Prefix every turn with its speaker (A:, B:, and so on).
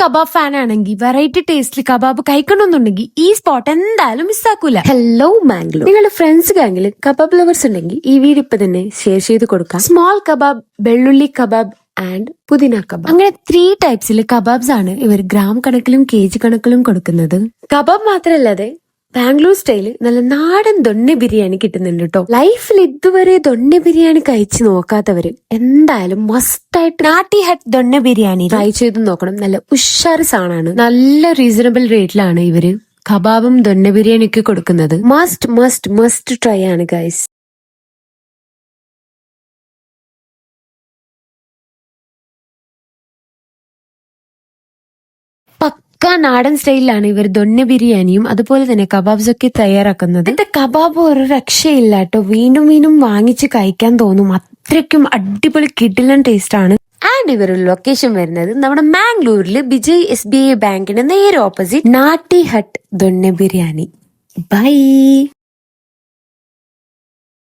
A: Kebab fan ആണെങ്കിൽ variety ടേസ്റ്റിൽ kebab കഴിക്കണമെന്നുണ്ടെങ്കിൽ ഈ സ്പോട്ട് എന്തായാലും മിസ്സാക്കൂല. ഹലോ മാംഗ്ലൂർ, നിങ്ങളുടെ ഫ്രണ്ട്സ് ഗാംഗിൽ കബാബ് ലവേഴ്സ് ഉണ്ടെങ്കിൽ ഈ വീഡിയോ ഇപ്പൊ തന്നെ ഷെയർ ചെയ്ത് കൊടുക്കാം. സ്മോൾ കബാബ്, വെള്ളുള്ളി കബാബ് ആൻഡ് പുതിന കബാബ്, അങ്ങനെ 3 ടൈപ്സിലെ കബാബ്സ് ആണ് ഇവർ ഗ്രാം കണക്കിലും kg കണക്കിലും കൊടുക്കുന്നത്. കബാബ് മാത്രല്ലാതെ ബാംഗ്ലൂർ സ്റ്റൈല് നല്ല നാടൻ ദൊണ്ണ ബിരിയാണി കിട്ടുന്നുണ്ട് കേട്ടോ. ലൈഫിൽ ഇതുവരെ ദൊണ്ണ ബിരിയാണി കഴിച്ചു നോക്കാത്തവര് എന്തായാലും മസ്റ്റായിട്ട് നാട്ടി ഹട്ട് ദൊണ്ണ ബിരിയാണി ട്രൈ ചെയ്ത് നോക്കണം. നല്ല ഉഷാറ് സാധനമാണ്. നല്ല റീസണബിൾ റേറ്റിലാണ് ഇവര് കബാബും ദൊണ്ണ ബിരിയാണിയൊക്കെ കൊടുക്കുന്നത്. മസ്റ്റ് മസ്റ്റ് മസ്റ്റ് ട്രൈ ആണ് ഗൈസ്. പക്ക നാടൻ സ്റ്റൈലിലാണ് ഇവർ ദൊണ്ണ ബിരിയാണിയും അതുപോലെ തന്നെ കബാബ്സ് ഒക്കെ തയ്യാറാക്കുന്നത്. ഇതിന്റെ കബാബ് ഒരു രക്ഷയില്ല കേട്ടോ. വീണ്ടും വീണ്ടും വാങ്ങിച്ച് കഴിക്കാൻ തോന്നും. അത്രയ്ക്കും അടിപൊളി കിടിലൻ ടേസ്റ്റ് ആണ്. ആൻഡ് ഇവരുടെ ലൊക്കേഷൻ വരുന്നത് നമ്മുടെ മാംഗ്ലൂരിൽ വിജയ് SBI ബാങ്കിന്റെ നേരെ ഓപ്പോസിറ്റ് നാട്ടി ഹട്ട് ദൊണ്ണ ബിരിയാണി. ബൈ.